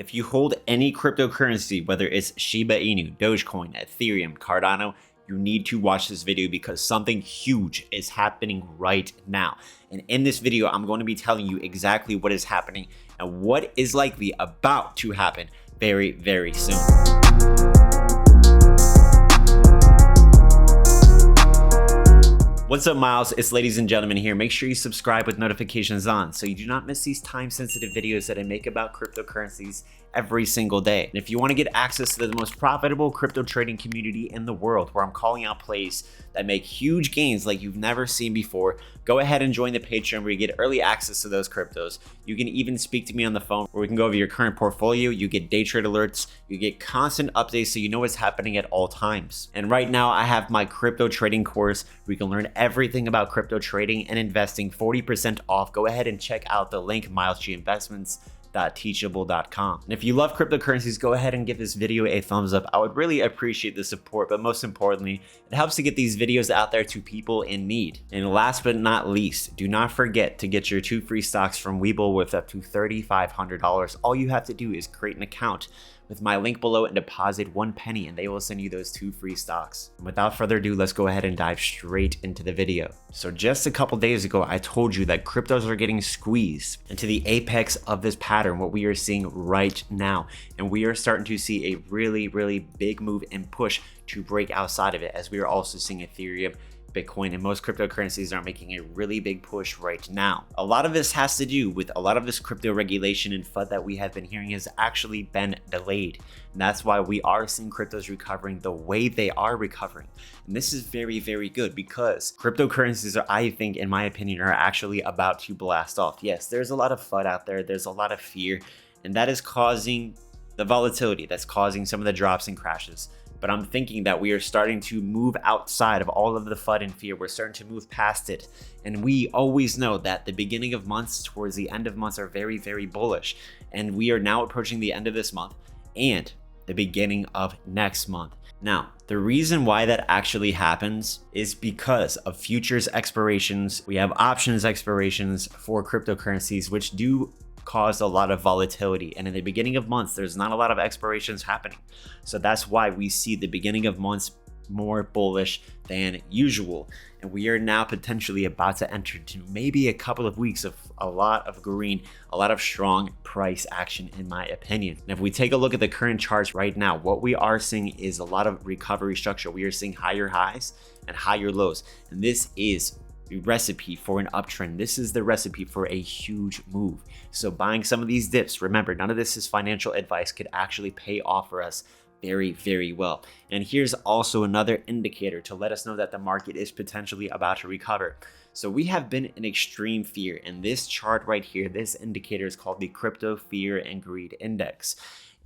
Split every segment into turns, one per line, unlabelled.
If you hold any cryptocurrency, whether it's Shiba Inu, Dogecoin, Ethereum, Cardano, you need to watch this video because something huge is happening right now. And in this video, I'm going to be telling you exactly what is happening and what is likely about to happen very, very soon. What's up, Miles? It's ladies and gentlemen here. Make sure you subscribe with notifications on so you do not miss these time-sensitive videos that I make about cryptocurrencies every single day. And if you want to get access to the most profitable crypto trading community in the world, where I'm calling out plays that make huge gains like you've never seen before, go ahead and join the Patreon where you get early access to those cryptos. You can even speak to me on the phone where we can go over your current portfolio. You get day trade alerts, you get constant updates so you know what's happening at all times. And right now I have my crypto trading course where you can learn everything about crypto trading and investing 40% off. Go ahead and check out the link, milesginvestments.teachable.com. And if you love cryptocurrencies, go ahead and give this video a thumbs up. I would really appreciate the support, but most importantly, it helps to get these videos out there to people in need. And last but not least, do not forget to get your 2 free stocks from WEBULL worth up to $3,500. All you have to do is create an account with my link below and deposit 1 penny, and they will send you those 2 free stocks. And without further ado, let's go ahead and dive straight into the video. So just a couple days ago, I told you that cryptos are getting squeezed into the apex of this pattern, what we are seeing right now. And we are starting to see a really, really big move and push to break outside of it, as we are also seeing Ethereum, Bitcoin, and most cryptocurrencies are making a really big push right now. A lot of this has to do with a lot of this crypto regulation and FUD that we have been hearing has actually been delayed. And that's why we are seeing cryptos recovering the way they are recovering. And this is very, very good because cryptocurrencies are, I think, in my opinion, are actually about to blast off. Yes, there's a lot of FUD out there. There's a lot of fear, and that is causing the volatility. That's causing some of the drops and crashes. But I'm thinking that we are starting to move outside of all of the FUD and fear. We're starting to move past it. And we always know that the beginning of months towards the end of months are very, very bullish. And we are now approaching the end of this month and the beginning of next month. Now, the reason why that actually happens is because of futures expirations. We have options expirations for cryptocurrencies, which do caused a lot of volatility, and in the beginning of months there's not a lot of expirations happening, so that's why we see the beginning of months more bullish than usual. And we are now potentially about to enter into maybe a couple of weeks of a lot of green, a lot of strong price action, in my opinion. And if we take a look at the current charts right now, what we are seeing is a lot of recovery structure. We are seeing higher highs and higher lows, and this is the recipe for an uptrend. This is the recipe for a huge move. So buying some of these dips, remember, none of this is financial advice, could actually pay off for us very, very well. And here's also another indicator to let us know that the market is potentially about to recover. So we have been in extreme fear, and this chart right here, this indicator is called the Crypto Fear and Greed Index.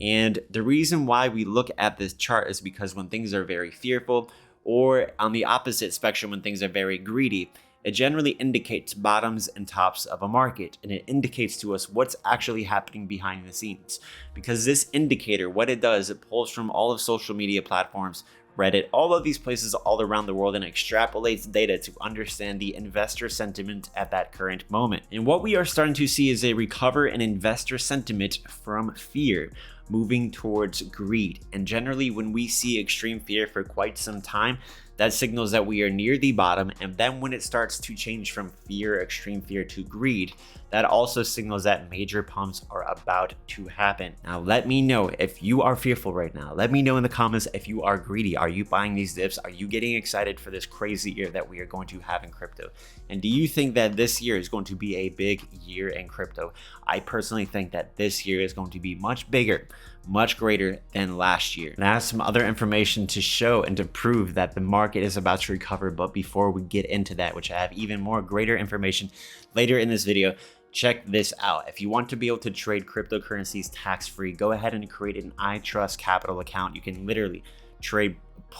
And the reason why we look at this chart is because when things are very fearful, or on the opposite spectrum, when things are very greedy, it generally indicates bottoms and tops of a market, and it indicates to us what's actually happening behind the scenes. Because this indicator, what it does, it pulls from all of social media platforms, Reddit, all of these places all around the world, and extrapolates data to understand the investor sentiment at that current moment. And what we are starting to see is a recover in investor sentiment from fear, moving towards greed. And generally, when we see extreme fear for quite some time, that signals that we are near the bottom. And then when it starts to change from fear, extreme fear, to greed, that also signals that major pumps are about to happen. Now, let me know if you are fearful right now. Let me know in the comments if you are greedy. Are you buying these dips? Are you getting excited for this crazy year that we are going to have in crypto? And do you think that this year is going to be a big year in crypto? I personally think that this year is going to be much bigger, much greater than last year. And I have some other information to show and to prove that the market is about to recover. But before we get into that, which I have even more greater information later in this video, check this out. If you want to be able to trade cryptocurrencies tax-free, go ahead and create an iTrust Capital account. You can literally trade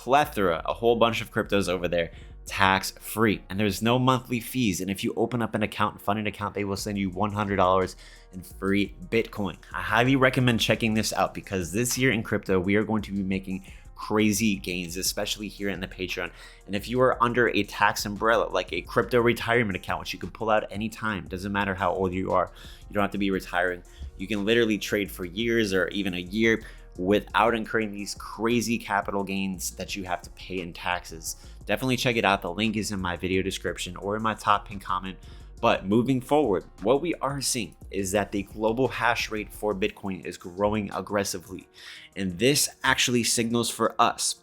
a whole bunch of cryptos over there tax-free, and there's no monthly fees. And if you open up an account and fund an account, they will send you $100 in free Bitcoin. I highly recommend checking this out because this year in crypto, we are going to be making crazy gains, especially here in the Patreon. And if you are under a tax umbrella, like a crypto retirement account, which you can pull out anytime, doesn't matter how old you are, you don't have to be retiring, You can literally trade for years or even a year without incurring these crazy capital gains that you have to pay in taxes. Definitely check it out. The link is in my video description or in my top pinned comment. But moving forward, what we are seeing is that the global hash rate for Bitcoin is growing aggressively. And this actually signals for us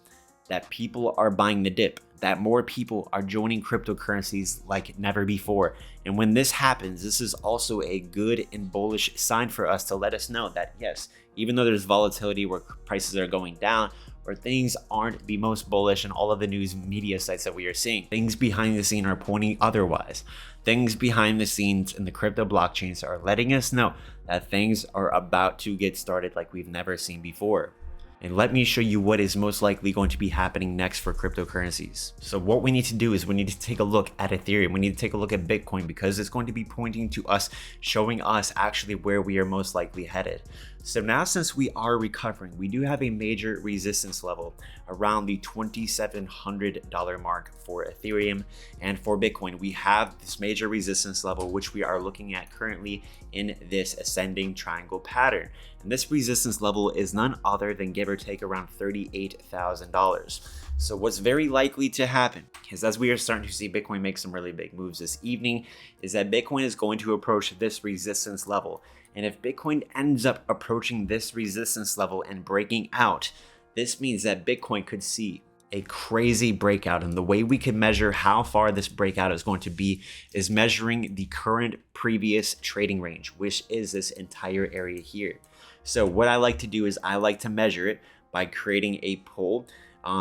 that people are buying the dip, that more people are joining cryptocurrencies like never before. And when this happens, this is also a good and bullish sign for us to let us know that yes, even though there's volatility where prices are going down, or things aren't the most bullish in all of the news media sites that we are seeing, things behind the scene are pointing otherwise. Things behind the scenes in the crypto blockchains are letting us know that things are about to get started like we've never seen before. And let me show you what is most likely going to be happening next for cryptocurrencies. So what we need to do is we need to take a look at Ethereum. We need to take a look at Bitcoin because it's going to be pointing to us, showing us actually where we are most likely headed. So now since we are recovering, we do have a major resistance level around the $2,700 mark for Ethereum, and for Bitcoin, we have this major resistance level, which we are looking at currently in this ascending triangle pattern. And this resistance level is none other than give or take around $38,000. So what's very likely to happen is, as we are starting to see Bitcoin make some really big moves this evening, is that Bitcoin is going to approach this resistance level. And if Bitcoin ends up approaching this resistance level and breaking out, this means that Bitcoin could see a crazy breakout. And the way we can measure how far this breakout is going to be is measuring the current previous trading range, which is this entire area here. So what I like to do is I like to measure it by creating a pole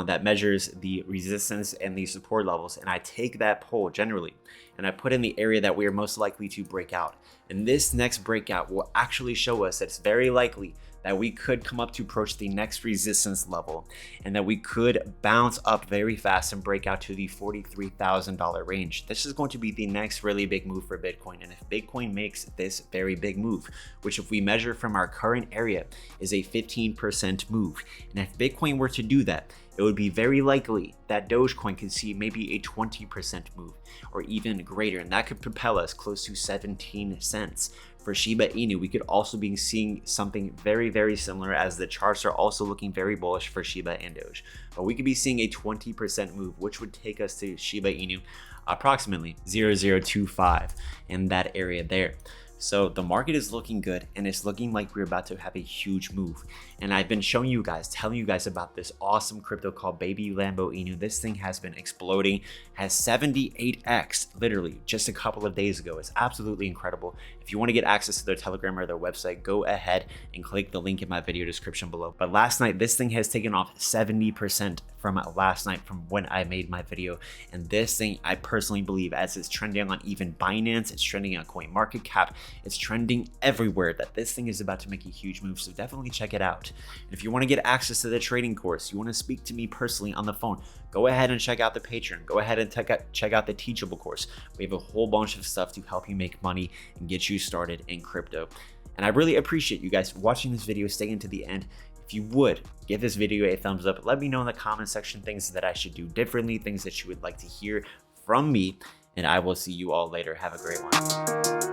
that measures the resistance and the support levels. And I take that pole generally and I put in the area that we are most likely to break out. And this next breakout will actually show us that it's very likely that we could come up to approach the next resistance level and that we could bounce up very fast and break out to the $43,000 range. This is going to be the next really big move for Bitcoin. And if Bitcoin makes this very big move, which if we measure from our current area is a 15% move, and if Bitcoin were to do that, it would be very likely that Dogecoin could see maybe a 20% move or even greater, and that could propel us close to 17 cents. For Shiba Inu, we could also be seeing something very, very similar, as the charts are also looking very bullish for Shiba and Doge. But we could be seeing a 20% move, which would take us to Shiba Inu approximately 0.025 in that area there. So the market is looking good, and it's looking like we're about to have a huge move. And I've been showing you guys, telling you guys about this awesome crypto called Baby Lambo Inu. This thing has been exploding, has 78x literally just a couple of days ago. It's absolutely incredible. If you want to get access to their Telegram or their website, go ahead and click the link in my video description below. But last night, this thing has taken off 70% from last night from when I made my video. And this thing, I personally believe, as it's trending on even Binance, it's trending on CoinMarketCap, it's trending everywhere, that this thing is about to make a huge move. So definitely check it out. And if you want to get access to the trading course, you want to speak to me personally on the phone, go ahead and check out the Patreon. Go ahead and check out the Teachable course. We have a whole bunch of stuff to help you make money and get you started in crypto. And I really appreciate you guys watching this video, staying to the end. If you would, give this video a thumbs up. Let me know in the comment section things that I should do differently, things that you would like to hear from me. And I will see you all later. Have a great one.